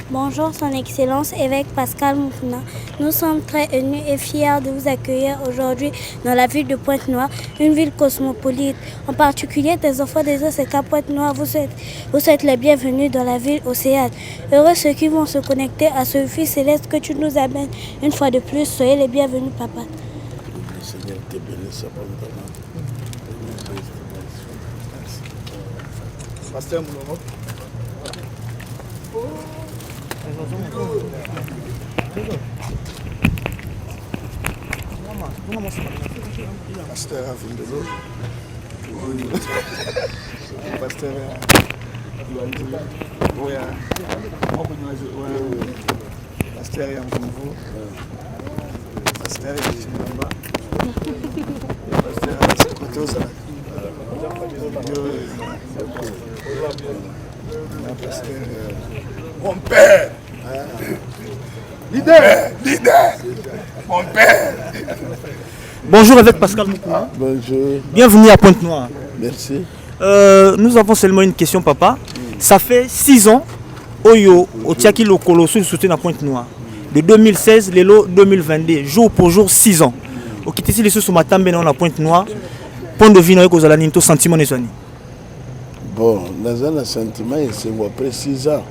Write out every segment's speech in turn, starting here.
Bonjour, Son Excellence, évêque Pascal Moukouna. Nous sommes très émus et fiers de vous accueillir aujourd'hui dans la ville de Pointe-Noire, une ville cosmopolite. En particulier, des enfants des OCK Pointe-Noire vous souhaitent la bienvenue dans la ville océane. Heureux ceux qui vont se connecter à ce Fils céleste que tu nous amènes une fois de plus. Soyez les bienvenus, papa. Le Seigneur te bénisse abondamment. Pasteur Moulomo. Pasteur Avindelo. Pasteur Pasteur Yamkumvu. Pasteur Yamkumba. Pasteur Kotoza. Mon père, leader, mon père. Bonjour avec Pascal Moukouna. Bonjour. Bienvenue à Pointe-Noire. Merci. Nous avons seulement une question, papa. Ça fait 6 ans, Oyo, Otiaki Lokolo, sous le soutien à Pointe-Noire. De 2016, l'élo 2022, jour pour jour, 6 ans. Au Kitisi, les sous sur ma table, on a Pointe-Noire. Point de vue, nous avons un sentiment. Bon, dans un sentiment, c'est après 6 ans.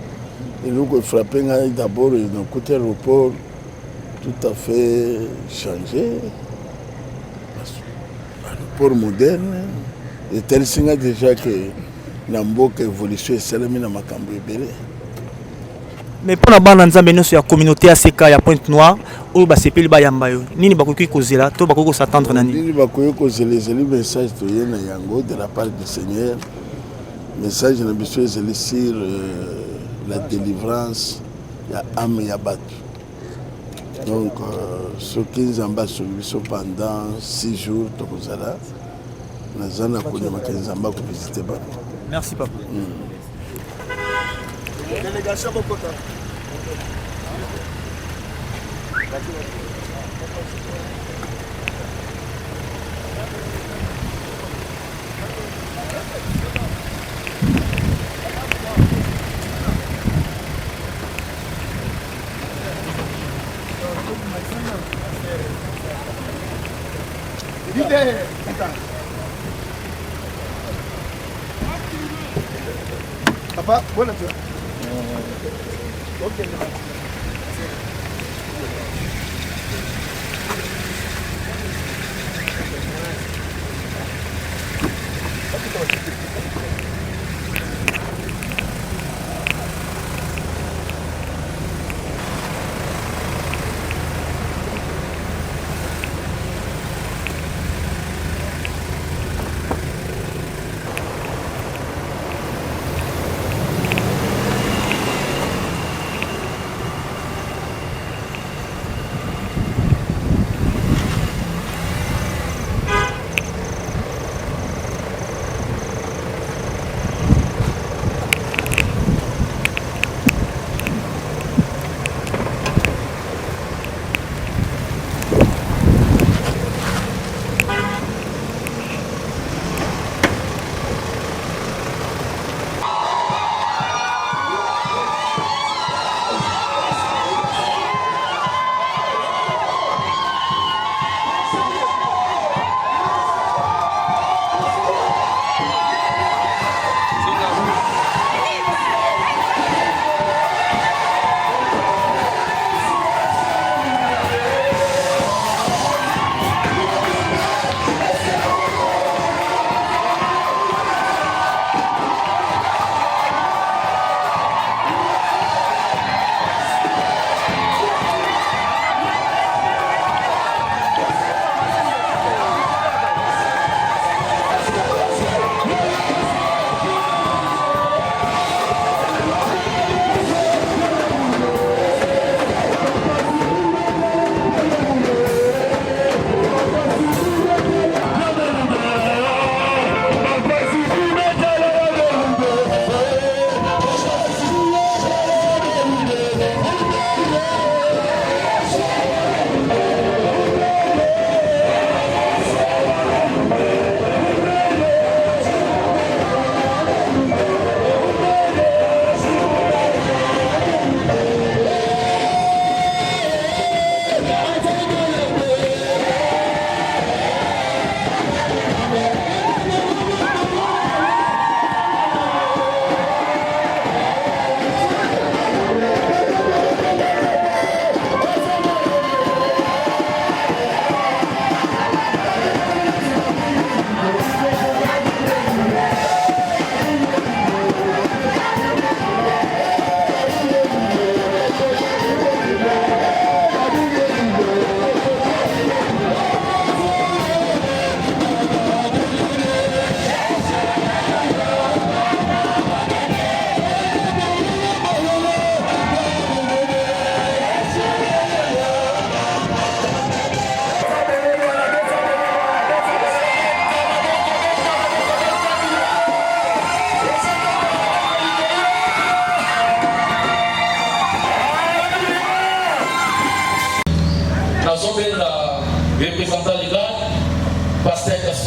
Et nous avons frappé d'abord dans le côté aéroport, tout à fait changé. Aéroport moderne. Et tel signe déjà que Namboka évolution est celle de Makambo Ebele. Mais pour la bande de la communauté ACK à Pointe-Noire, où c'est plus le Yambayo. Ni bakoki kozela, to bakoko s'attendre nani. Ni bakoki kozela les messages de Yango de la part du Seigneur. Message na biso ezeli sur la délivrance ya âme ya bato. Donc ceux qui nzamba sur biso pendant 6 jours tokozala nazana konyama ke nzamba ko visiter bato. Merci papa. Délégation Bokota. Papa, buona giornata. Ok.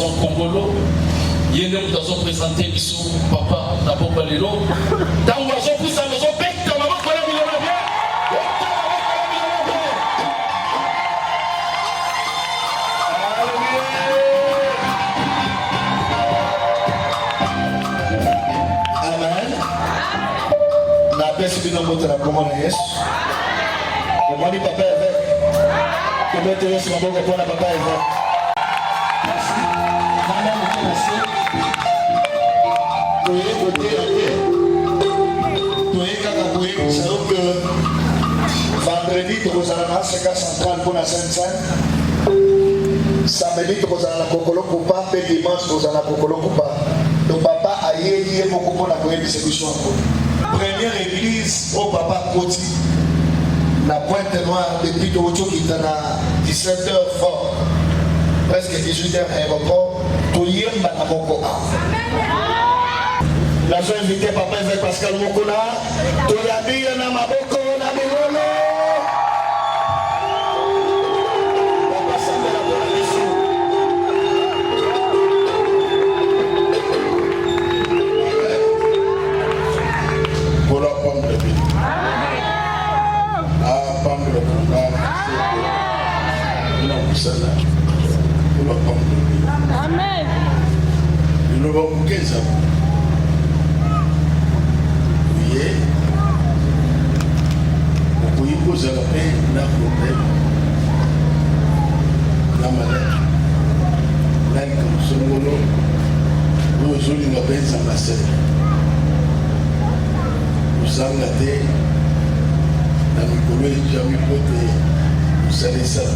chanson congolo. Yende nous présenté Bissou papa d'abord Balelo. Dans oiseau pour sa maison bec dans maman pour la ville bien. Amen. La paix c'est dans votre commande Yesu. Comment dit papa avec? Comment te laisse ma boca pour la papa avec? Vendredi, tu vas à la Seka centrale pour la Sainte-Sainte. Samedi, tu vas à la Kokolo Kupa. Et dimanche, tu vas à la Kokolo Kupa. Donc, papa a yé beaucoup pour la distribution. Première église au papa Koti. La Pointe Noire, depuis Tocho qui est à 17h fort. Presque 18h aéroport. Tu y es à Moko. La joie invitée papa avec Pascal Mokona. Tu y as mis un amaboko. Amen. Il ne va pas bouquer ça. Oui. Vous pouvez poser la paix, la problème, la maladie, la consommo, nous sommes la paix sans la scène. Nous sommes la terre, la micro-économie, jamais côté, nous savons ça.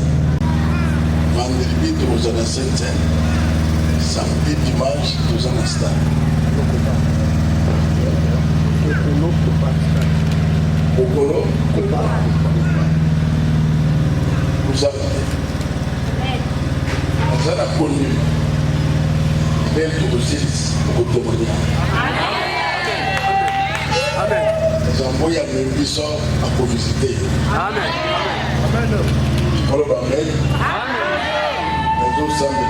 Vendredi, nous sommes à la Sainte-Sainte. Samedi, dimanche, nous sommes à stade. Okolo, nous avons nous avons connu belle aussi pour témoigner. Amen. Nous avons envoyé un bisou à visiter. Amen. Amen. Nous sommes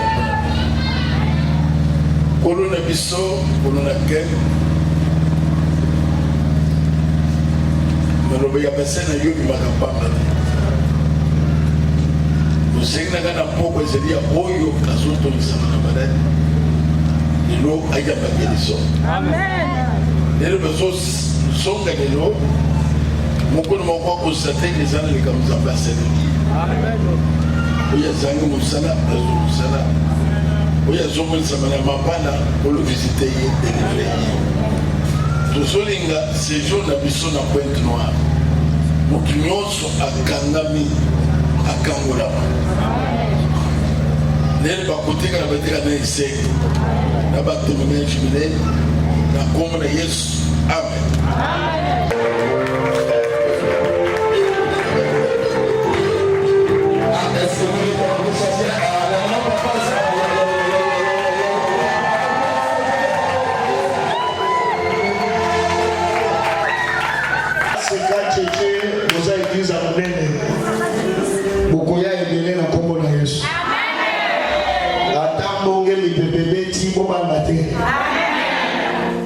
Kolona biso, kolona ken. Maloba ya basena yobi makapamba. Musengna kana poko ezelia oyo kazoto lisama na malade. Lelo aya bageliso. Amen. Lelo beso songa lelo. Mukono moko ko satenge zana likamza basena. Amen. Oya zangu musala, beso musala. Oui, je suis venu pour le visiter et délivrer. Tout ce que séjour na biso na Pointe Noire. Mutu nyonso akangami akangola. Nel bakotika na batika na ise. Na batemene jibile na kombo na Yesu. Amen.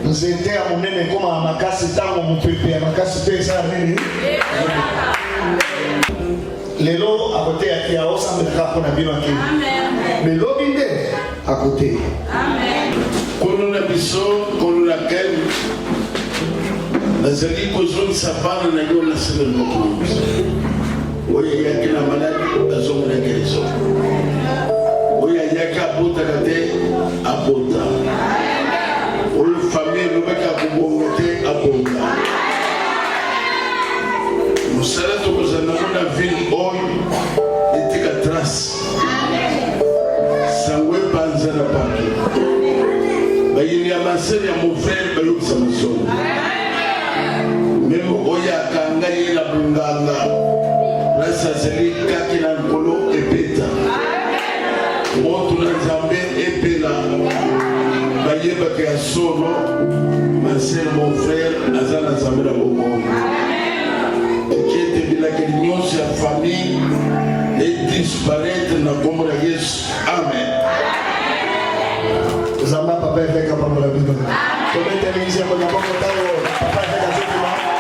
Nzete ya munene koma makasi tango mupepe ya makasi pesa nini lelo akote ya kia osa mbeka na bino ake lelo binde akote amen kono na biso kono na ken nazali kozoni sapana na yo na sele moko oye yake na maladi azomo na keleso oye yake abota kate abota oyo famille lobeka kubongote abonga musala tokozana na ville oyo etika trace sangwe panza na pato bayini ya maseli ya mofrere bayobisa masomo meme oyo akanga ye na bunganga place azali kaki na nkolo epeta moto na nzambe epela bayebaka ya solo Marcel mon frère azala nzambe na bongo ekete bilakeli nyonso ya famille et disparaître na kombo na Yesu amen Commettez l'église pour la bonne papa fait la document.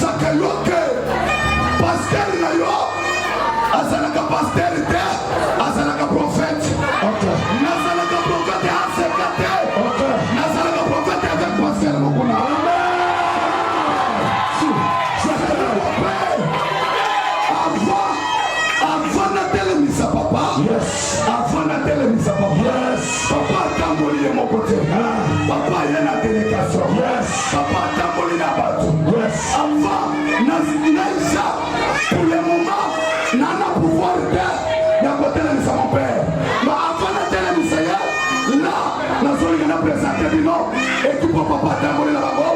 ezaka yo te pasteur na yo azalaka pasteur te azalaka prophète nazalaka prophète aseka te nazalaka prophète avec pasteur mokuna avant natelemisa papa avant natelemisa papa papa atamboli ye moko te papa ye na délégation papa atamboli na bato avant naisa pour le moment nana pouvoir te ya kotelemisa mon père ma avant natelemisa ye là nazolinga na présente bino etupo papa atamboli na bango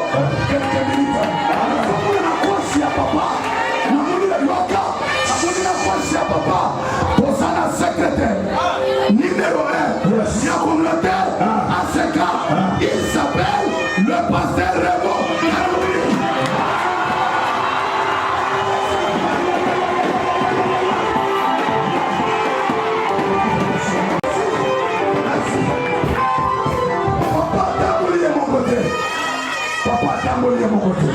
quelques minutes nazomona na kwasi ya papa namoni na yoka namoni na kwasi ya papa poza na secrétaire numéro 1 ya communautaire ACK il s'appelle le pasteur Raymond Karoui. Papa atamboli mon côté. Papa atamboli mon côté.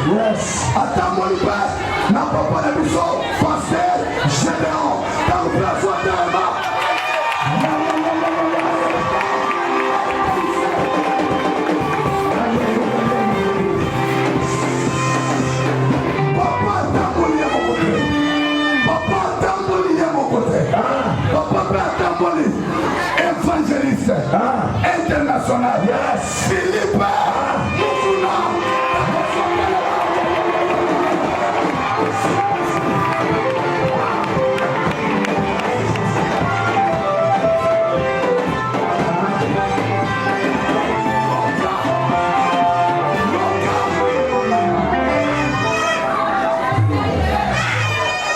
Atamboli pas. Na papa na biso pasteur Gédéon dans le place d'Arma. Évangéliste international Philippe Moukouna.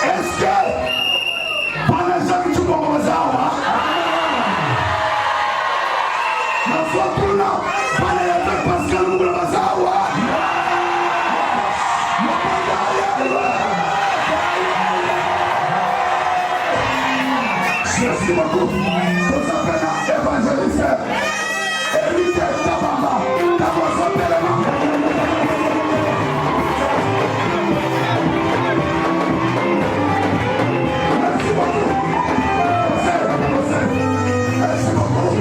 Est-ce que pendant que tu commences à Nafakuna bana ya Pascal Mugula Bazawa Merci beaucoup. Vous appelez évangéliste Hérité Tabamba Taboso Telema. Merci beaucoup. Merci beaucoup.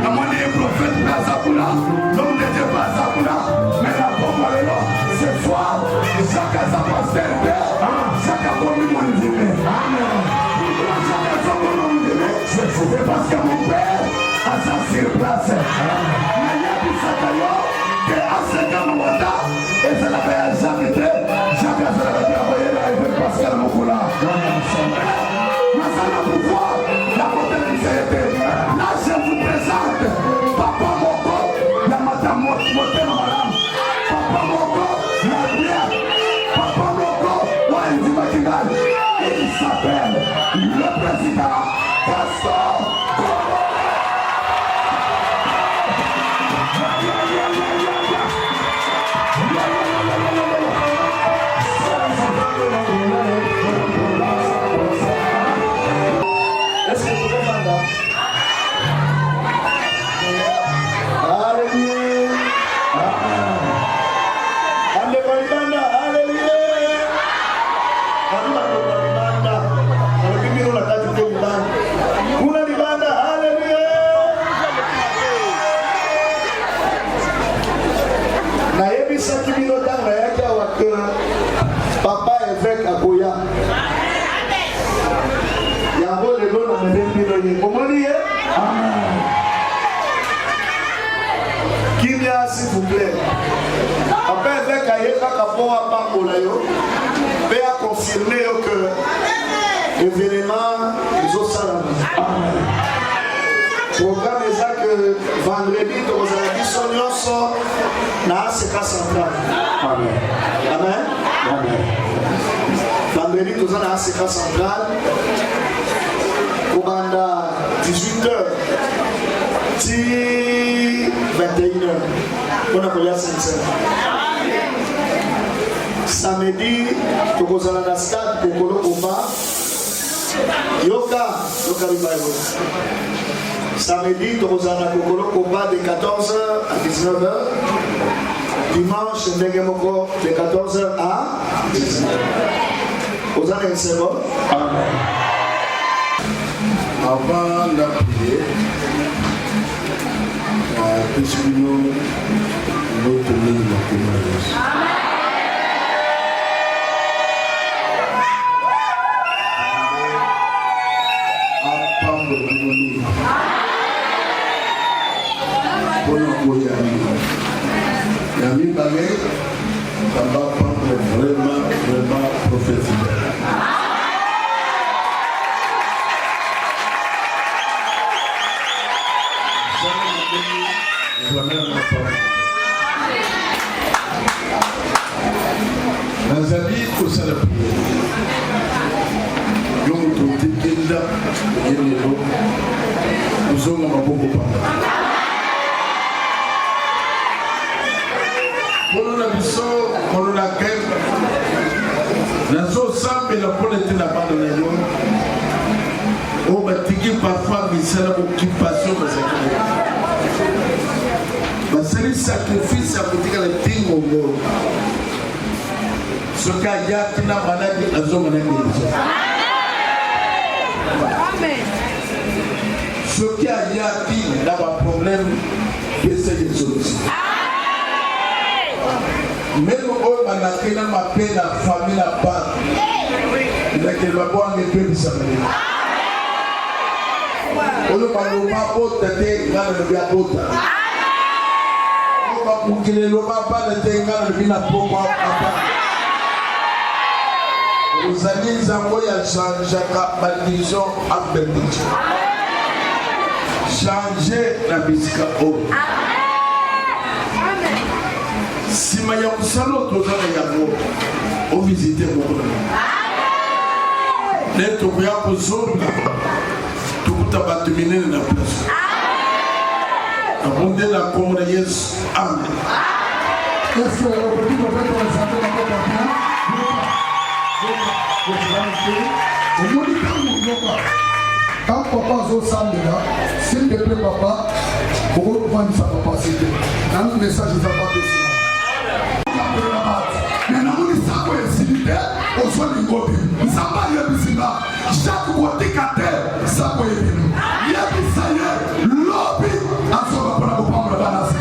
Namoni prophète Nazakuna, l'homme de Dieu Nazakuna, mais la bombe est là. Ce soir, chacun sa pasteur, chacun comme mon Dieu. Chacun sa mon Dieu. C'est parce que mon père a sa surplace. Nayabi Sakayo, que a ce Kamawata, et c'est la paix à Jacques. Chacun se l'a travaillé là avec Pascal Mokoula. Nazana pouvoir, la potentialité. Là, je vous présente Papa Moko, la madame Motema Madame. Papa Moko, la bière. Papa Moko, Wendy Makigal. Il s'appelle le président Castor. Est-ce que vous pouvez m'entendre? Papa évêque Akoya. Yango le nom na mbino ye. Omoni ye? Amen. Kimia s'il vous plaît. Papa évêque ayeba kapoa pambola yo. Pe a confirmé que événement ezosala. Amen. Programme eza que vendredi tozala biso nyonso na ACK central. Amen. Amen. Amen. Vendredi tozala na ACK central. Kobanda 18h ti 21h. On a koya sense. Samedi tokozala na stade Kokolo Komba. Yoka Bibayo. Samedi, nous allons à Kokolo Komba de 14h à 19h. dimanche ndenge moko de 14h à 19h. Vous avez une seconde? Avant de prier, puisque nous tenons la communauté. Yami Bagé, ça va prendre vraiment prophétique. Dans la vie, il faut ça la prière. Donc, on dit qu'il y a des gens nous sommes beaucoup parlé. Pour biso, pour la guerre, la chose simple, la politique n'a pas donné l'eau. On va dire parfois, mais c'est la occupation de c'est le sacrifice à côté de la ting au monde. Ce qu'il y a qui n'a pas de la zone de ce qu'il y a qui n'a pas de problème, c'est une solution. Même au Manakina, ma paix, la famille, la part, il a qu'elle va boire les peu de sa vie. On ne parle pas d'autre, il a le bien d'autre. On ne parle pas de Tenga, le bien d'autre. Vous allez envoyer à changer la malédiction à bénédiction. Changer la biscuit. Si je suis au salon, je vais visiter mon monde. Je vais vous zone, tout le monde va terminer la place. Je vais la communauté. Amen. Est-ce que vous pouvez présenter la copie? Quand papa zo samedi là, s'il te plaît papa, pourquoi vous ne savez pas passer? Dans le message, il ne va pas baisser. Mais nous savons que c'est au sol du côté. Nous savons que chaque côté qu'à ça peut être. Il y a des saillants, lobby, à ce moment là, on va prendre la balance.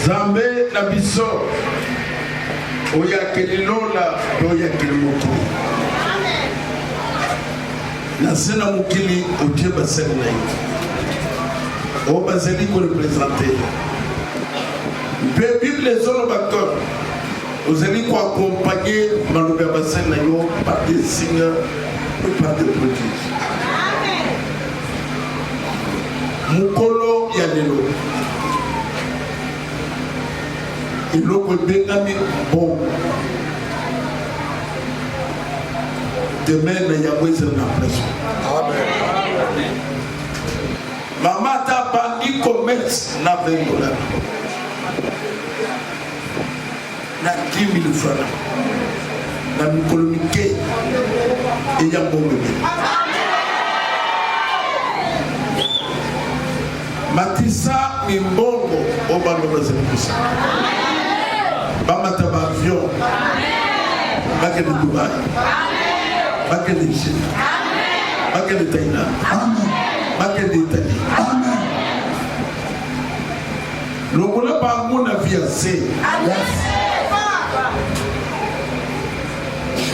Zambe na biso oya kelilola oya kelimoto na sena mukili otie basel na yi o baseli ko représenter Bible zone bakor ozeli ko accompagner maloba basel na yo par des signes et par des prodiges. Mukolo ya lelo eloko ebengami bombe demain na yango ezala na pression. Mama ta bandi commerce na $20 na 10 000 francs na mikolo mike eya mbongo matisa mimbongo obano bazalikusa bamata ba avion bakende Dubai bakende Chine bakende Thaïlande bakende Italie longola bango na viase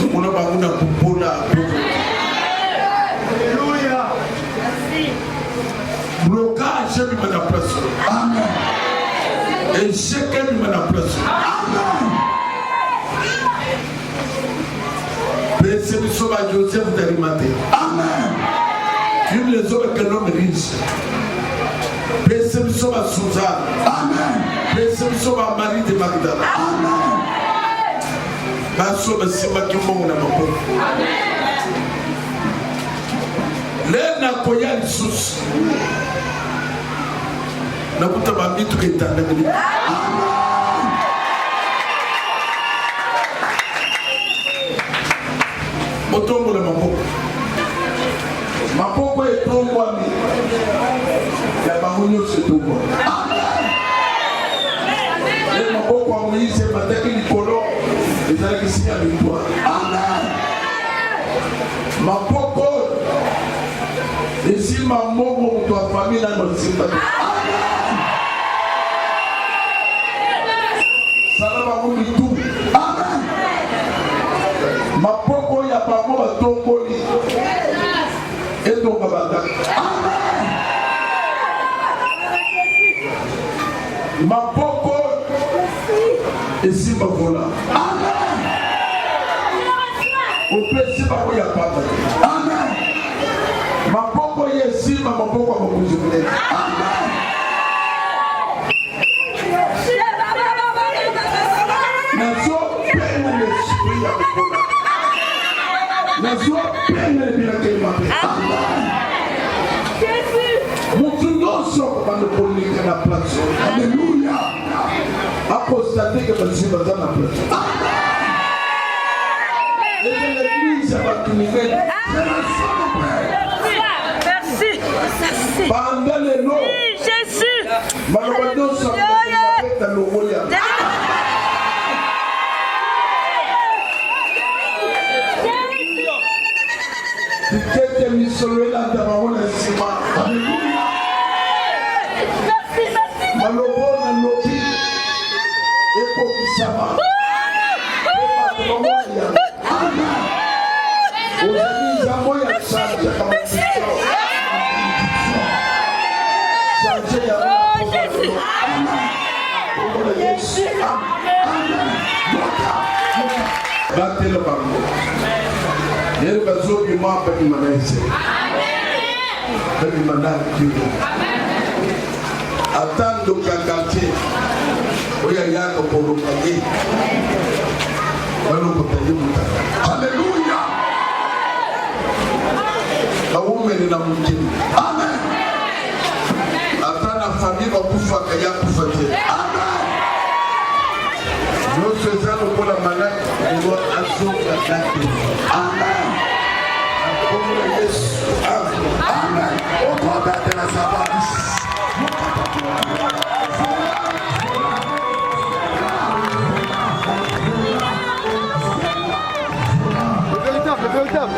longola bango na kupola blocage bima na place. Amen. Échec bima na place. Amen. Pese biso ba Joseph d'Arimathée. Amen. Vive les hommes que l'homme riche. Pese biso ba Suzanne. Amen. Pese biso ba Marie de Magdala. Amen. Baso ba simba kimongo na mapoko. Amen. Lena koya lisusu nakuta bamitu ketanda kali otombola mapoko etombwami ya bango nyonso etombwami le mapoko ya Moïse emataki likolo ezalaki sinya victoire. Mapoko esimba mbongo moto ya famille nano esimba sala bango mitu. Mapoko ya bango batomboli etonga bandaki. Mapoko esimba vola opesi bango ya pamba. Mapoko yesima mapoko amokuzumule. Nazo pene l'esprit ya mokona. Nazo pene bila kemape. Mutu nyonso banokolika na place. Alléluia. Apostate que basima za na place. Et l'église va trouver. Pendant les noms, Jésus, malheureusement, ça va être le royaume. Tu t'es mis sur le land de Maroon et Sima. Alléluia. Malheureusement, l'opi et pour qui ça va. Amen. Aujourd'hui, j'envoie un charge comme ça. Battez le bango. Il va sauver moi avec ma maison. Avec ma nature. Attends le quartier. Oui, il y a un peu de papier. Alléluia. Amen. Attends la famille va pouvoir qu'il y a pour faire. Amen. Nous faisons pour la malade, on doit assurer la date. Amen. Amen. On doit battre la savane. Le véritable.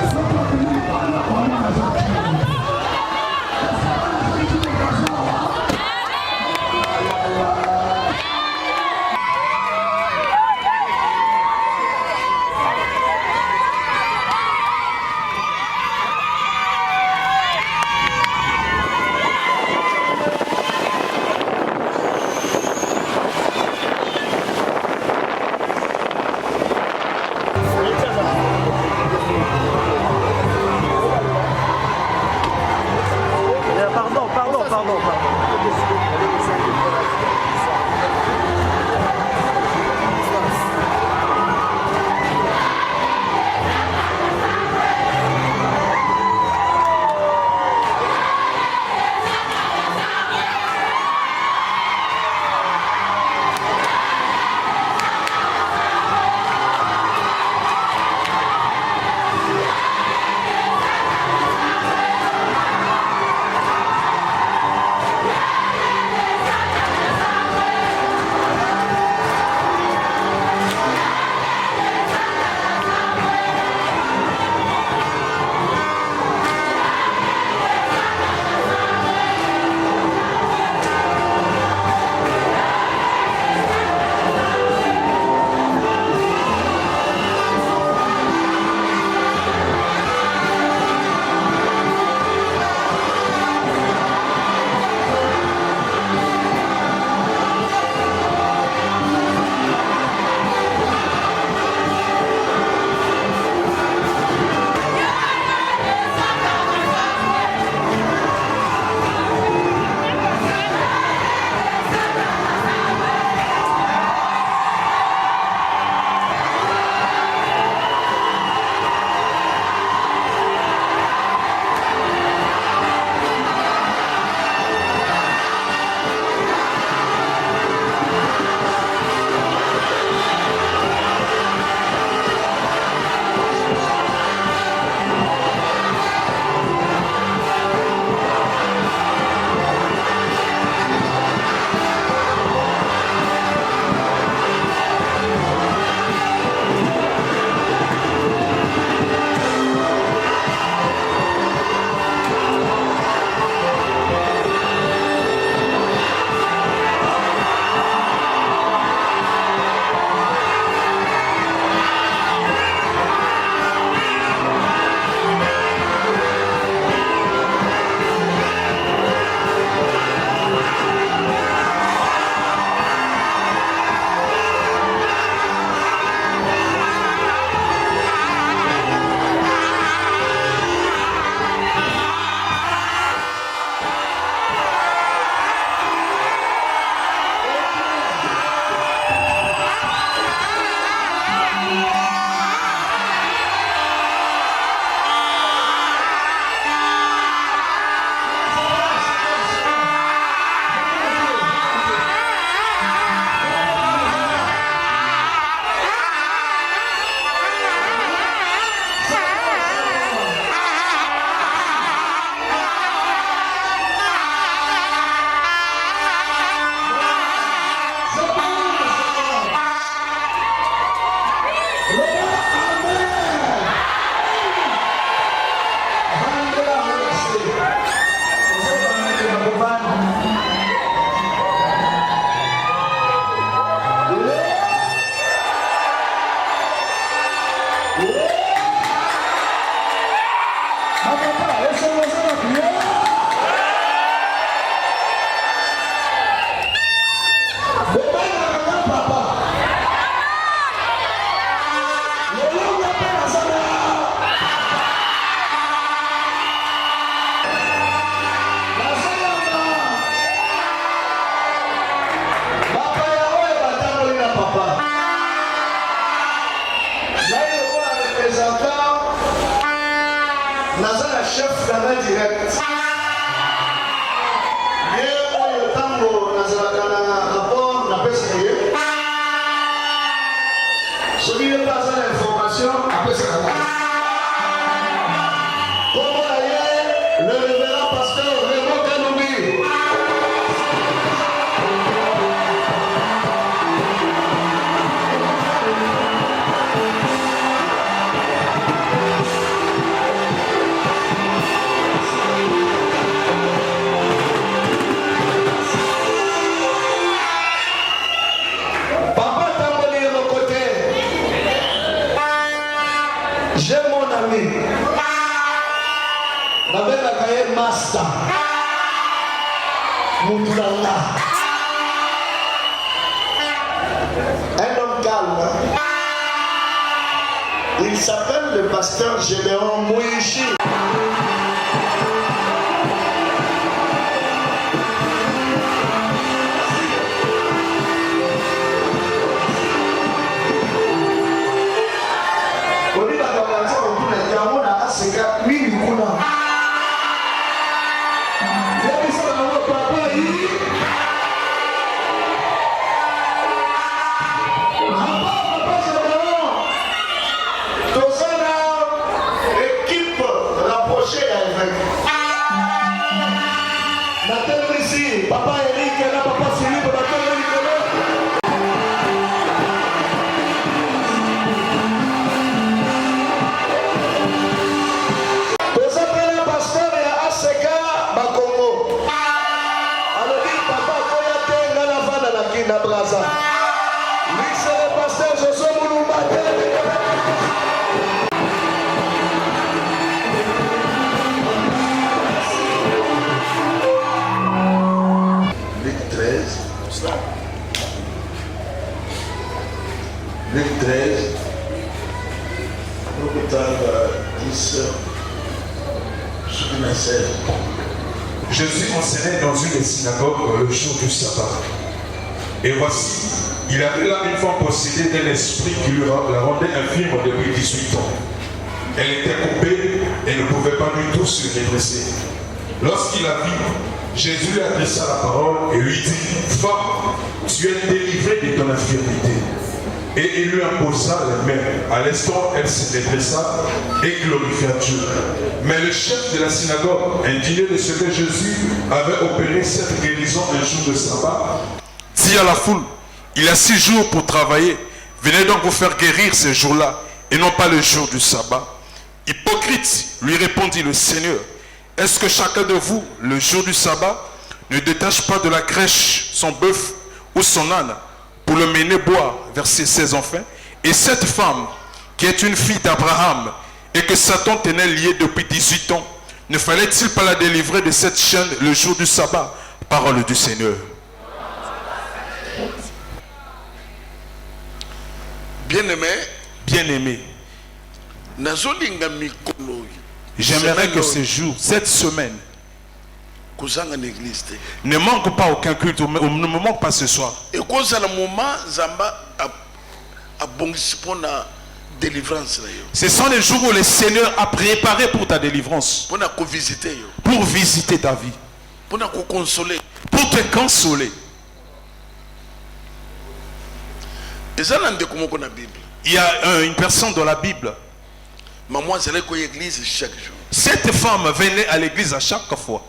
naza na chef dana direct ye oyo ntango nazalaka na rapport napesaka ye soki ye mpe aza na information apesaka nga kombo na ye le révérend pasteur Raymond Kanoubi. J'ai mon ami, Nabeka Master, Moutulanga, un homme calme. Il s'appelle le pasteur Gédéon Mouichi. Papa Eric et là, papa Philippe, Luc 13, Locutar 10, Soukina 16. Jésus enseignait dans une des synagogues le jour du sabbat. Et voici, il avait là une femme possédée d'un esprit qui lui la rendait infirme depuis 18 ans. Elle était coupée et ne pouvait pas du tout se redresser. Lorsqu'il la vit, Jésus lui adressa la parole et lui dit: Femme, tu es délivrée de ton infirmité. Et il lui imposa les mains. À l'instant, elle se redressa et glorifia Dieu. Mais le chef de la synagogue, indigné de ce que Jésus avait opéré cette guérison un jour de sabbat, dit à la foule: il y a 6 jours pour travailler. Venez donc vous faire guérir ces jours-là et non pas le jour du sabbat. Hypocrite, lui répondit le Seigneur. Est-ce que chacun de vous, le jour du sabbat, ne détache pas de la crèche son bœuf ou son âne pour le mener boire vers ses enfants? Et cette femme, qui est une fille d'Abraham et que Satan tenait liée depuis 18 ans, ne fallait-il pas la délivrer de cette chaîne le jour du sabbat? Parole du Seigneur. Bien-aimé, Bien-aimé, j'aimerais que ce jour, cette semaine, ne manque pas aucun culte, ne me manque pas ce soir. Et quand ça le moment, Zamba a bon pour la délivrance. Ce sont les jours où le Seigneur a préparé pour ta délivrance, pour visiter ta vie, pour te consoler. pour te consoler. Et ça, on a la Bible. Il y a une personne dans la Bible. Maman, c'est à l'église chaque jour. Cette femme venait à l'église à chaque fois.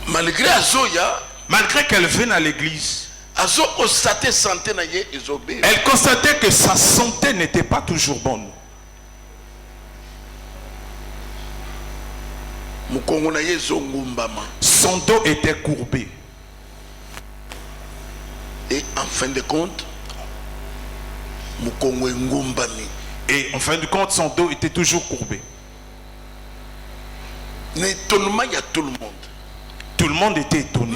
Malgré qu'elle vienne à l'église, elle constatait que sa santé n'était pas toujours bonne. Son dos était courbé. Et en fin de compte, son dos était toujours courbé. L'étonnement, il y a tout le monde. Tout le monde était étonné.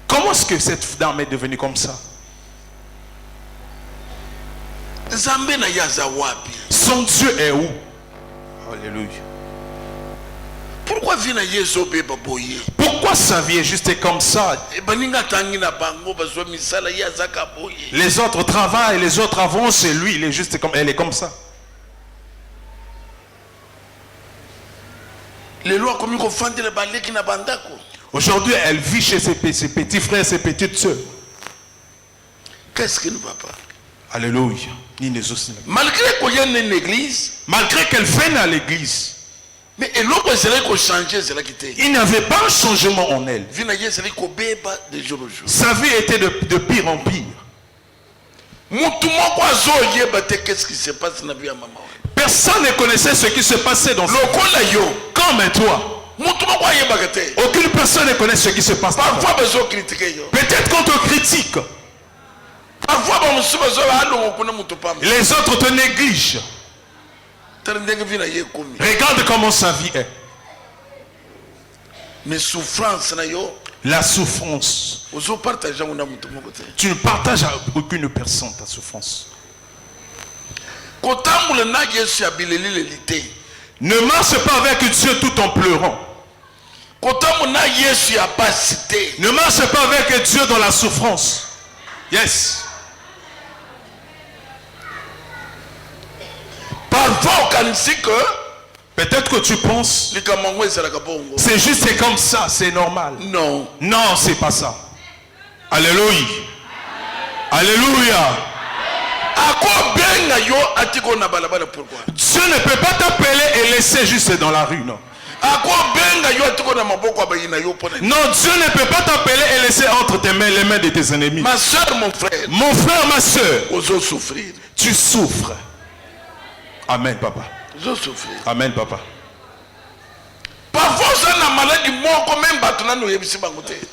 Comment est-ce que cette dame est devenue comme ça? Son Dieu est où? Alléluia. Pourquoi Pourquoi sa vie est juste comme ça? Les autres travaillent, les autres avancent, et lui, il est juste comme, elle est comme ça. Aujourd'hui, elle vit chez ses petits frères, ses petites soeurs. Qu'est-ce qui ne va pas? Alléluia. Malgré qu'il y ait une église, malgré qu'elle vienne à l'église, mais il n'y avait pas un changement en elle. Sa vie était de pire en pire. Qu'est-ce qui se passe dans la vie à maman? Personne ne connaissait ce qui se passait dans sa vie. Comme toi. Aucune personne ne connaît ce qui se passe. Peut-être qu'on te critique. Les autres te négligent. Regarde comment sa vie est. Mais souffrance, la souffrance. Tu ne partages avec aucune personne ta souffrance. Ne marche pas avec Dieu tout en pleurant. Ne marche pas avec Dieu dans la souffrance. Yes. Parfois, peut-être que tu penses c'est juste comme ça, c'est normal. Non. Non, c'est pas ça. Alléluia. Alléluia. Dieu ne peut pas t'appeler et laisser juste dans la rue, non. Non, Dieu ne peut pas t'appeler et laisser entre tes mains les mains de tes ennemis. Ma soeur, mon frère. Mon frère, ma soeur. Souffrir. Tu souffres. Amen, papa. Amen, papa. Parfois,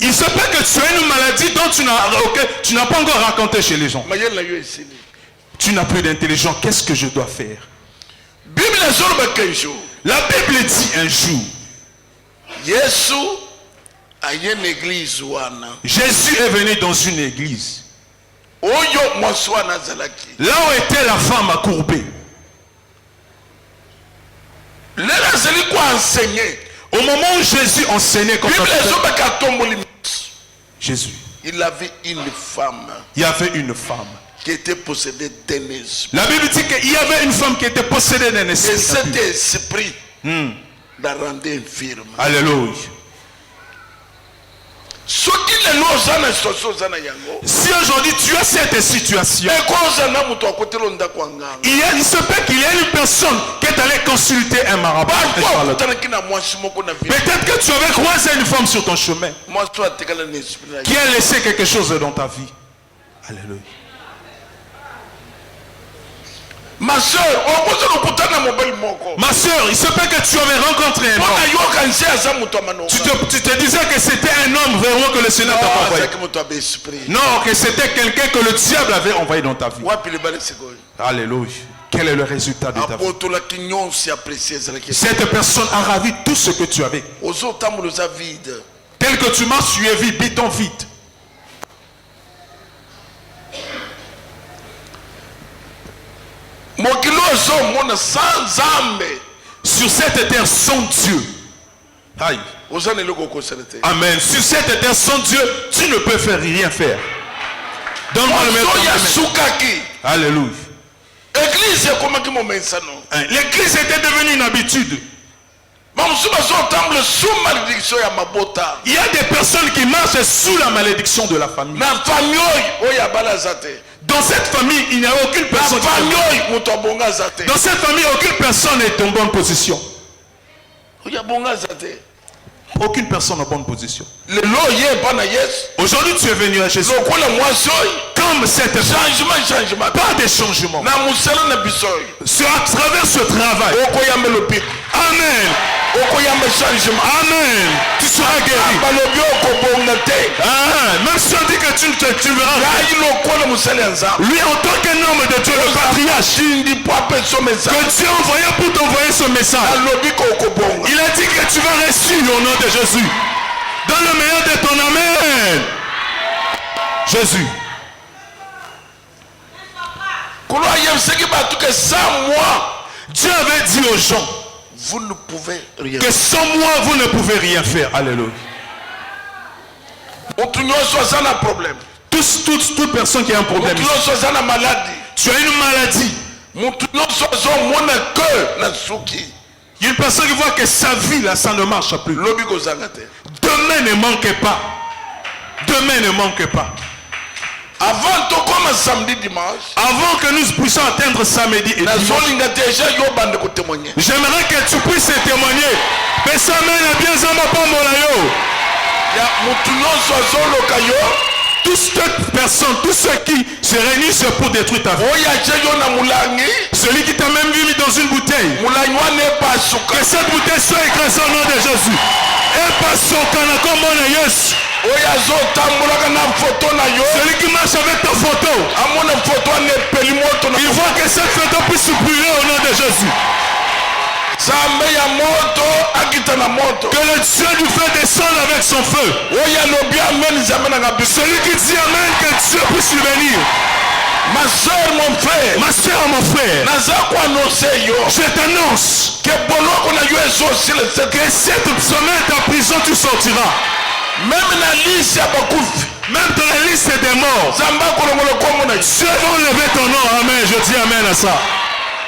il se peut que tu aies une maladie dont tu n'as pas encore raconté chez les gens. Tu n'as plus d'intelligence. Qu'est-ce que je dois faire? La Bible dit un jour, Jésus est venu dans une église. Là où était la femme accourbée. Au moment où Jésus enseignait, Jésus, il avait une femme. Il y avait une femme qui était possédée d'un esprit. La Bible dit qu'il y avait une femme qui était possédée d'un esprit. Et cet esprit la rendait infirme. Alléluia. Si aujourd'hui tu as cette situation, il se peut qu'il y ait une personne qui est allée consulter un marabout. Peut-être que tu avais croisé une femme sur ton chemin qui a laissé quelque chose dans ta vie. Alléluia. Ma soeur, il se peut que tu avais rencontré un homme. Tu te disais que c'était un homme vraiment que le Seigneur t'a envoyé. Non, que c'était quelqu'un que le diable avait envoyé dans ta vie. Alléluia. Quel est le résultat de ta vie? Cette personne a ravi tout ce que tu avais. Tel que tu marches, tu es vide, bidon vide. Sur cette terre sans Dieu. Aïe. Amen. Sur cette terre sans Dieu, tu ne peux faire rien faire. Donne-moi le maître. Alléluia. L'église était devenue une habitude. Il y a des personnes qui marchent sous la malédiction de la famille. Dans cette famille, il n'y a aucune personne. Dans cette famille, aucune personne n'est en bonne position. Aucune personne en bonne position. Aujourd'hui, tu es venu à Jésus. Comme cet changement. Pas de changement. C'est à travers ce travail. Amen. Amen. Tu seras guéri. Même si on dit que tu verras. Lui, en tant qu'un homme de Dieu, le patriarche, que Dieu a envoyé pour t'envoyer ce message. Il a dit que tu vas réussir au nom de Jésus. Dans le meilleur de ton amen. Jésus. Dieu avait dit aux gens, vous ne pouvez rien que sans moi vous ne pouvez rien faire. Alléluia. Motu nyonso aza na problème. Toute personne qui a un problème. Motu nyonso aza na maladie. Tu as une maladie. Motu nyonso azomona que na suki. Il y a une personne qui voit que sa vie là, ça ne marche plus. Lobi kozanga te. Demain ne manque pas. Demain ne manque pas. Avant to comme samedi dimanche. Avant que nous puissions atteindre samedi et dimanche. J'aimerais que tu puisses témoigner. Toutes ces personnes, tous ceux qui se réunissent pour détruire ta vie. Celui qui t'a même vu dans une bouteille. Que cette bouteille soit écrasée au nom de Jésus. Et pas son Yesu. Celui qui marche avec ta photo. Il voit que cette photo puisse brûler au nom de Jésus. Que le Dieu du feu descende avec son feu. Celui qui dit amen, que Dieu puisse venir. Ma soeur, mon frère, je t'annonce que cette semaine ta prison tu sortiras. Même dans la liste des morts, Dieu va enlever ton nom. Amen. Je dis amen à ça.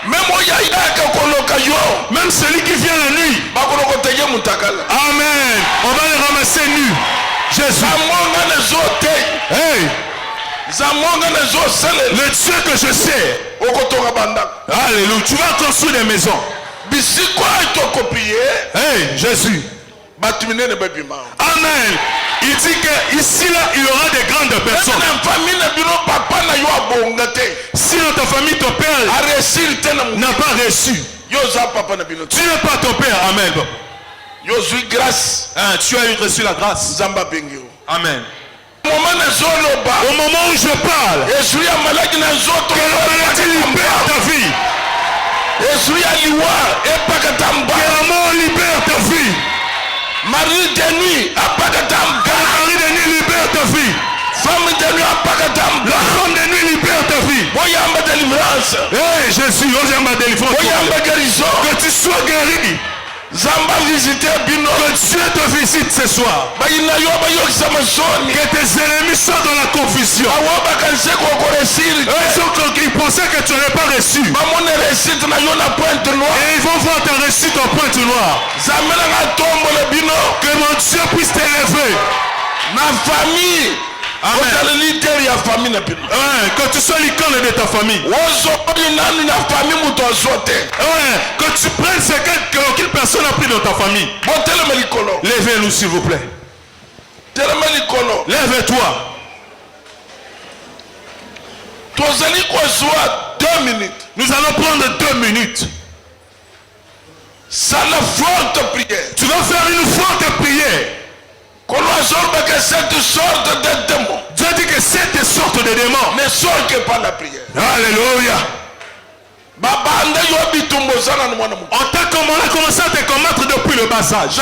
Même celui qui vient la nuit, amen, on va les ramasser nus. Jésus. Hey. Le Dieu que je sais. Alléluia. Tu vas construire des maisons. Hey, Jésus. Amen. Il dit que ici là il y aura des grandes personnes. Si dans ta famille ton père n'a pas reçu, tu n'es pas ton père. Amen. Tu as reçu la grâce. Amen. Au moment où je parle, que la maladie libère ta vie. Que la mort libère ta vie. Marie de nuit, Marie de nuit libère ta vie. Femme de nuit, la femme de nuit libère ta vie. Hey Jésus, que tu sois guéri. Zamba visite Bino. Que Dieu te visite ce soir. Que tes ennemis soient dans la confusion. Ils pensaient que tu n'avais pas reçu. Et ils vont voir ta réussite en pointe noire. Que mon Dieu puisse t'élever. Ma famille. Amen. Que tu sois l'icône de ta famille. Que tu prennes ce qu'aucune personne a pris dans ta famille. Lève-nous s'il vous plaît. Lève-toi. 2 minutes. Nous allons prendre 2 minutes. Ça la forte prière. Tu vas faire une forte prière. Dieu dit que cette sorte de démons ne sort que par la prière. Alléluia. On t'a commencé à te combattre depuis le bas âge.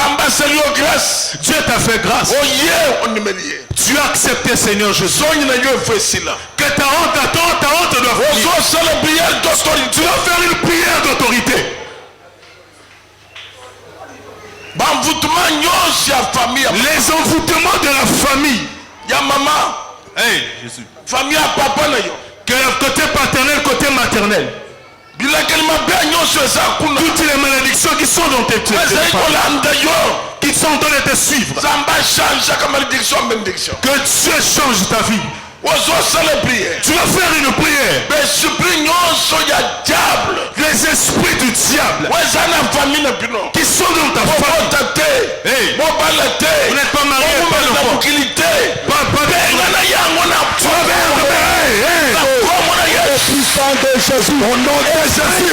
Dieu t'a fait grâce. Tu as accepté Seigneur Jésus. Que ta honte doit finir. Tu vas faire une prière d'autorité. Les envoûtements de la famille. Hey, Jésus. Famille à papa. Que le côté paternel, côté maternel. Toutes les malédictions qui sont dans tes pieds, qui sont en train de te suivre. Que Dieu change ta vie. Tu vas faire une prière. Les esprits du diable qui sont dans ta famille. Hey. Vous n'êtes pas marié, pas d'enfant. Puissant de Jésus, au nom de Jésus,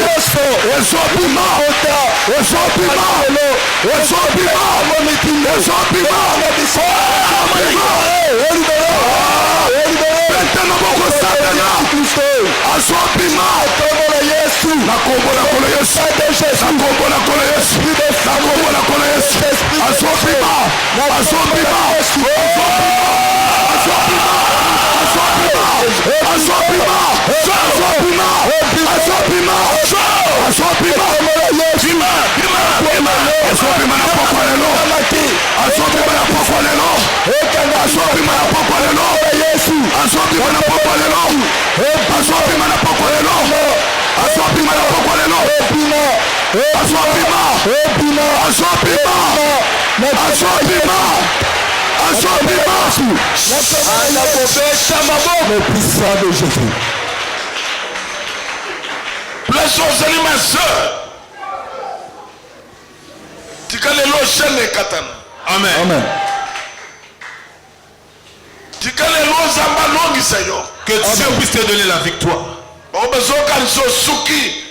Azwa pima na poko lelo. Azwa pima na poko lelo. Azwa pima. Azwa pima. Azwa pima. Azwa pima. Le puissant de Jésus. Place aux amis, ma soeur. Tika lelo shele katana. Amen. Amen. Tika lelo zamba longi sayo. Que Dieu puisse te donner la victoire.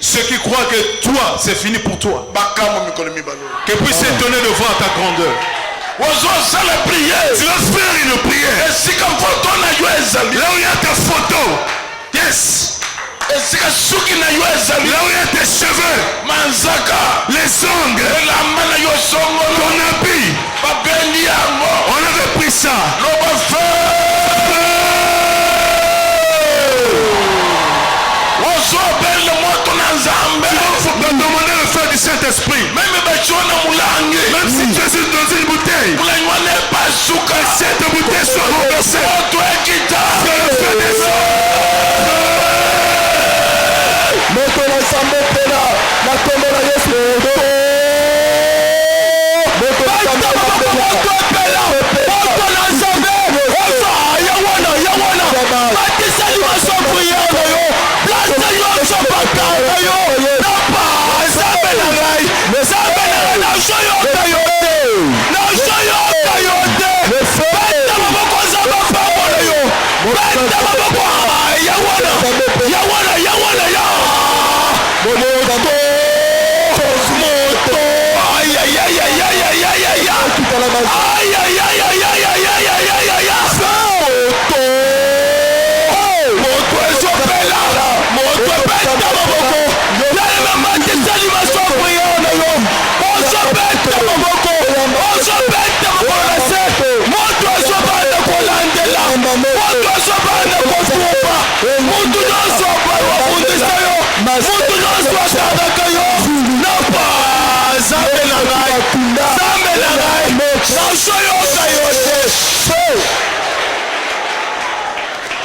Ceux qui croient que toi, c'est fini pour toi. Que puisse s'étonner de voir ta grandeur. Tu vas faire une prière. Là où il y a ta photo. Yes. Là où il y a tes cheveux. Les ongles. Ton habit. On avait pris ça. Il faut demander le feu du Saint-Esprit. Même si tu es dans une bouteille, que cette bouteille soit renversée. Que le feu descende.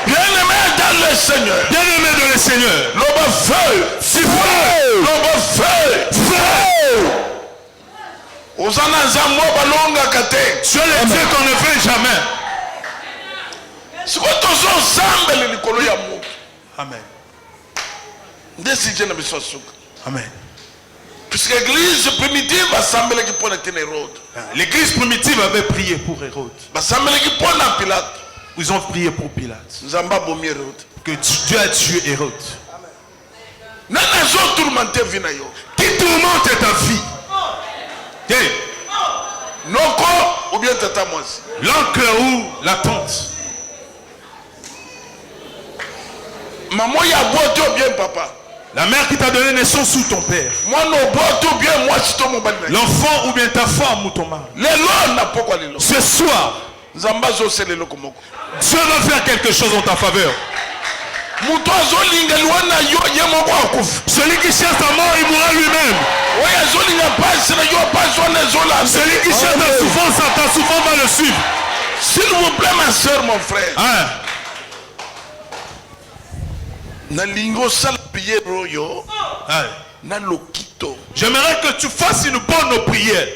Bien-aimé dans le Seigneur. Bien-aimé dans le Seigneur. L'homme feu. Si feu. L'homme feu. Osana zamwa balonga kate. Tu es le Dieu qu'on ne fait jamais. C'est quoi ton son semble le nikolo ya mu. Amen. Ndesi jena biswasuka. Amen. Puisque l'église primitive va sembler qu'il pone Hérode. L'église primitive avait prié pour Hérode. Va sembler qu'il pone Pilate. Ils ont prié pour Pilate. Zamba bomi Hérode. Que Dieu a tué Hérode. Nana zo tourmenté vina yo. Qui tourmente ta vie? Hey. Noko ou bien tata moisi. L'oncle ou la tante. Maman ya boto bien papa. La mère qui t'a donné naissance sous ton père. Moi no boto bien moi si ton mobile. L'enfant ou bien ta femme ou ton mari. Ce soir, Dieu va faire quelque chose en ta faveur. Celui qui cherche ta mort, il mourra lui-même. Celui qui cherche ta souffrance va le suivre. S'il vous plaît, ma soeur, mon frère. Hein? J'aimerais que tu fasses une bonne prière.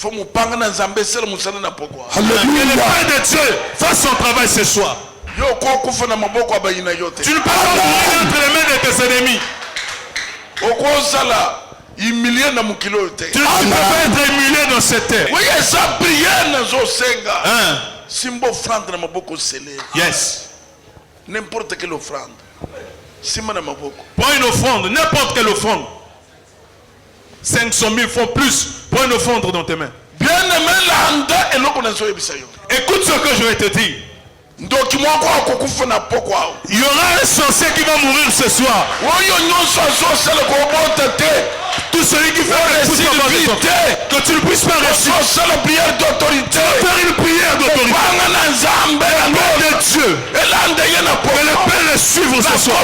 Que le Père de Dieu fasse son travail ce soir. Tu ne peux pas mourir entre les mains de tes ennemis. Tu ne peux pas être humilié dans cette terre. Hein? Yes. N'importe quelle offrande. Prends une offrande, n'importe quelle offrande. 500 000 fois plus. Prends une offrande dans tes mains. Écoute ce que je vais te dire. Il y aura un sorcier qui va mourir ce soir. Tout celui qui fait que tu ne puisses pas réussir. Faire une prière d'autorité. La main de Dieu. Que le Père le suive ce soir.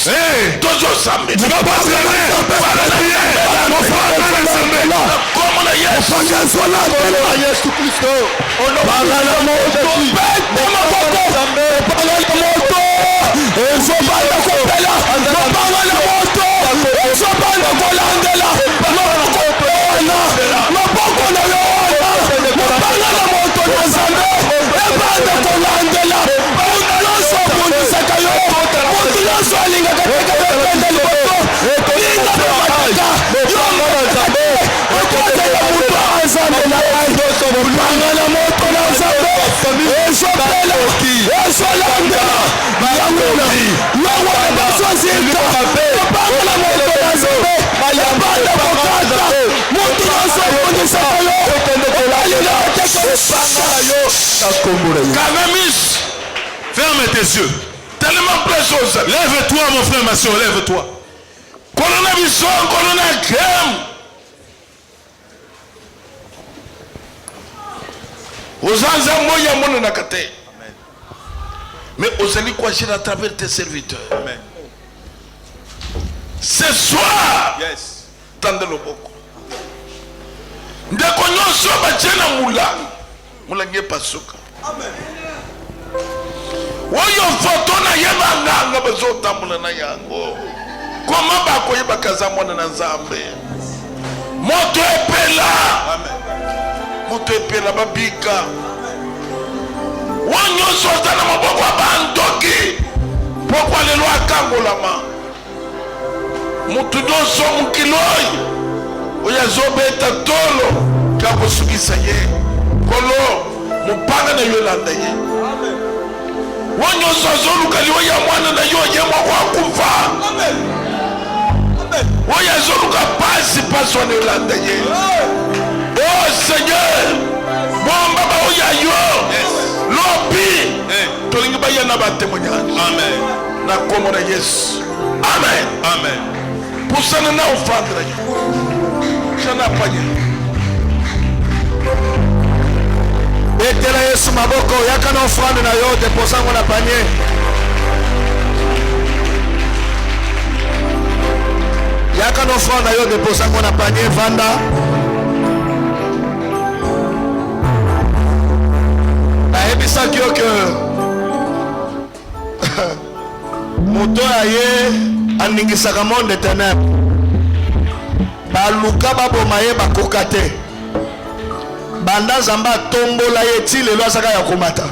Hey. Tu vas pas traîner. On fera la ezobanda kopela mabanga na moto ezobanda kolandela maboko na yo mabanga na moto na nzambe ebanda kolandela moto nyonso abundisaka yo moto nyonso alingaka teka bependa liboso linga bemataka yo okozela moto azambe na ngai mabanga na moto na nzambe ezopela ezolandela yanguna yanguna bazozika mabanga na moto na nzambe ebanda kokata moto nyonso abundisaka yo olalila Canamis, ferme tes yeux. tellement plein de choses. Lève-toi, mon frère, ma soeur, lève-toi. Colonna Bisson, Colonna Krem. Osanza moya mona nakate. Mais osali quoi agir à travers tes serviteurs. Amen. Ce soir, Yes. tande loboko. Ndeko nyonso bachena mulangi. Mulangi pasuka. Amen. Oyo foto na yeba nganga bazotambula na yango. Koma bakoyeba kaza mwana na Nzambe. Moto epela. Amen. Moto epela babika. Wanyonso tana maboko abandoki. Pokwa lelo akangolama. Mutu nyonso mukiloi. Oyazobeta tolo kakosukisa ye. Kolo mupanga na yolanda ye. Wanyonso azoluka liwa ya mwana na yo ye mwa kwa kufa. Amen. Amen. Oyazoluka pasi wana yolanda ye. Oh Seigneur, bomba ba oya yo. Lobi. Tolingi ba yana ba témoignage. Amen. Na komo na Yesu. Amen. Amen. Pusana na offrande. Jana panye. Etela Yesu maboko yaka na offrande na yo deposango na panier. Yaka na offrande na yo deposango na panier vanda. Nayebisaki yo ke moto aye aningisaka monde ténèbre. Baluka baboma ye bakoka te. Banda Nzambe atombola ye ti lelo asaka ya komata.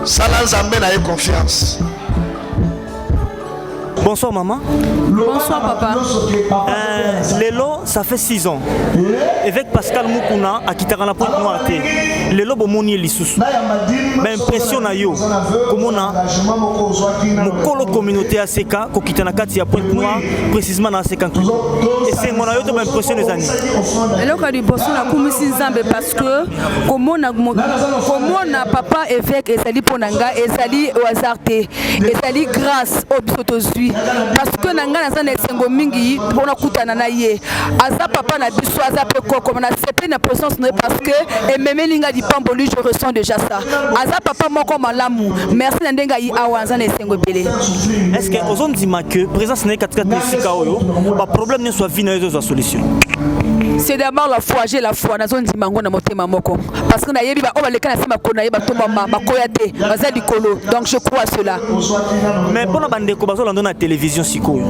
Sala Nzambe na ye confiance. Bonsoir maman. Bonsoir papa. Lelo, ça fait 6 ans. Avec Pascal Mukuna, à Kitarana Pointe Noire. Lelo, bomoni lisusu. Mais impression na yo. Comme on a mon communauté ACK, ko kitana kati ya Pointe Noire, précisément dans ACK. Et c'est mon ayo to impression des années. Lelo ka liboso na kumisi Nzambe parce que comme on a papa évêque ezali ponanga ezali au hasard te. Ezali grâce au bisoto zui. Parce que nanga na zana esengo mingi pona kutana na ye. Aza papa na biso aza pe koko na sepe na présence ne parce que et même linga di pamboli je ressens déjà ça. Aza papa moko malamu. Merci na ndenga yi awanza na esengo belé. Est-ce que aux on dit que présence n'est 4 mesika oyo, ba problème ne soit vie na yo solution. C'est d'abord la foi, j'ai la foi na zone di mango na motema moko parce que na yebi ba o ba leka na sima kona yeba to mama makoya te baza likolo. Donc je crois à cela. Mais pour la bande ko bazo lando na télévision sikoyo.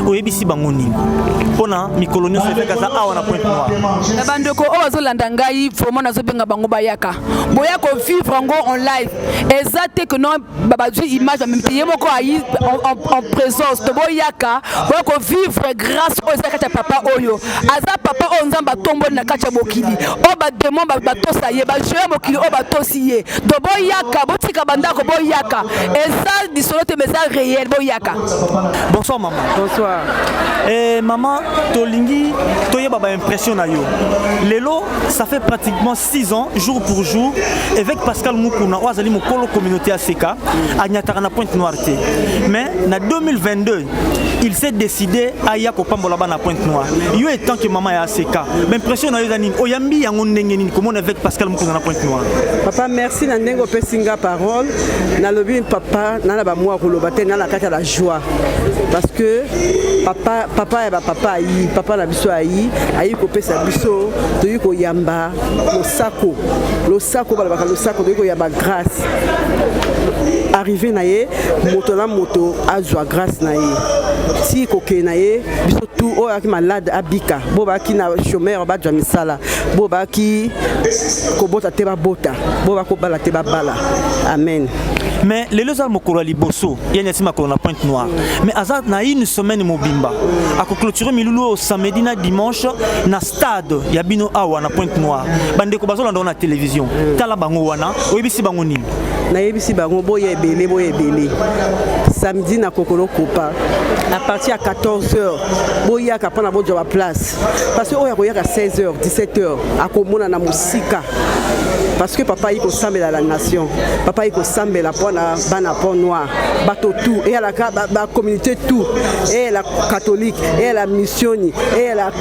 Oyebisi bango nini. Pona mikolonio se fait kaza awa na Pointe Noire. Na bande ko o bazo landa ngai vraiment nazo benga bango bayaka. Boya ko vivre ngo en live. Exacte que non baba du image même te yemo ko ayi en présence to boyaka. Boya ko vivre grâce aux zakata papa oyo. Aza papa o nzamba tombo na kacha bokili. O ba démon ba tosa ye ba jouer bokili o ba tosiye. Do boyaka botika banda ko boyaka. Et ça di solo te message réel boyaka. Bonsoir maman. Bonsoir. Maman, Tolingi, Toye Baba impression na yo. Lelo, ça fait pratiquement 6 ans, jour pour jour, avec Pascal Mukuna, Oazali Mokolo communauté ACK, à Nyatarana Pointe Noire. Mais en 2022, il s'est décidé à Yako Pambolaba na Pointe Noire. Yo étant que maman est ACK, mais impression na yo zanim, Oyambi yangon nengeni, comment avec Pascal Mukuna na Pointe Noire. Papa, merci na ndengo pesinga parole. Na lobi papa, na ba moi kolobate na la kata la joie. Parce que papa et papa ayi, papa na biso ayi ko pesa biso, toyi ko yamba lo sako ba lo sako toyi ko yamba grâce. arrivé na ye moto na moto azwa grâce na ye si koke na ye biso tout oyo aki malade abika bo baki na chômeur bazwa misala bo baki kobota te babota bo bakobala te babala amen. Mais les deux mokolo liboso il y a makolo na Pointe Noire mais azat na une semaine mobimba a clôturer milulu au samedi na dimanche na stade ya bino awa na Pointe Noire bande ko bazola na télévision tala bango wana oyebisi bango nini na yebisi bango boye ebele samedi na kokolo kopa à partir à 14h boya ka pona bojo ba place parce que oya koya ka 16h 17h akomona na musika parce que papa iko sambela la nation papa iko sambela pona bana pont noir bato tout et la ba communauté tout et la catholique et la missioni et la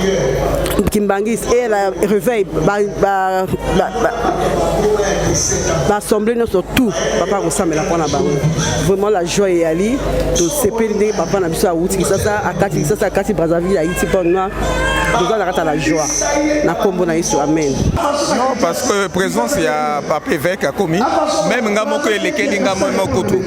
kimbangis et la réveil ba assemblée nous tout papa ko sambela pona bango vraiment la joie et ali to sepeli papa na biso a wuti sasa akati Brazzaville a iti pont noir donc la kata la joie na kombo na Yesu amen. Non parce que présence ya papa évêque a commis même nga moko elekeli nga moko kutu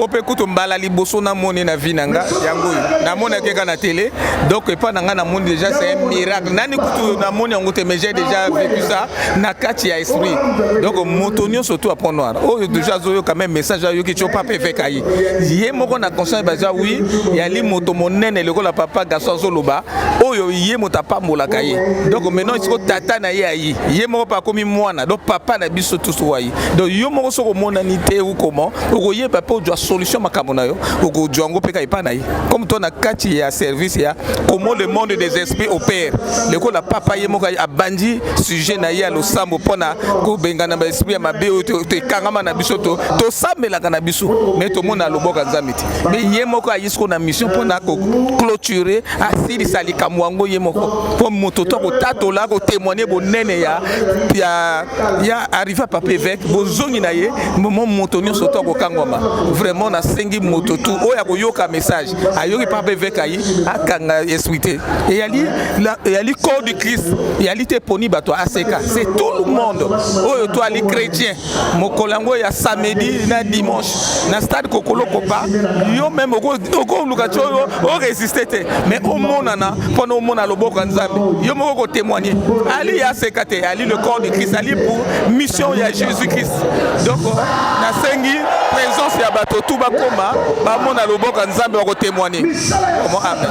ope kutu mbala liboso na moni na vie nanga yango na mona ke kana télé donc pas nanga na moni déjà c'est un miracle nani kutu na moni yango te mais j'ai déjà vécu ça na kati ya esprit donc motonio surtout à Pont Noir oh déjà zo quand même message yo ki cho papa évêque ayi yé moko na conscience baza oui ya li moto monene le ko la papa gaso zoloba oyo yé mota pa molaka ye donc maintenant il faut tata na ye ayi yé moko pa komi mwana donc papa na biso tout soyi donc yo moko soko monanité ou comment oko ye papa o doit solution makambo na yo oko djongo pe ka ipana yi comme toi na kati ya service ya comment le monde des esprits opère le ko la papa ye moko a bandi sujet na ye lo sambo pona ko bengana ba esprit ya mabe te kangama na biso to samela kana biso mais to mona loboka nzamiti mais ye moko ayisko na mission pona ko clôturer asili salika mwango ye moko pour moto to ko tatola ko témoigner bonene ya arrivé papa évêque bozongi na ye moment motonio soto ko kangoma vraiment na sengi moto tout oya ko yoka message ayoki papa évêque ayi akanga esprit et yali corps du Christ yali te poni bato aseka c'est tout le monde oyo to ali chrétien mokolango ya samedi na dimanche na stade kokolo kopa yo même oko lukacho o résister te mais au monana pendant au mona loboko nzambe yo moko ko témoigner ali ya sekate ali le corps de Christ ali pour mission ya Jésus-Christ donc na sengi présence ya bato tout bakoma ba mona loboko nzambe ko témoigner comment amen.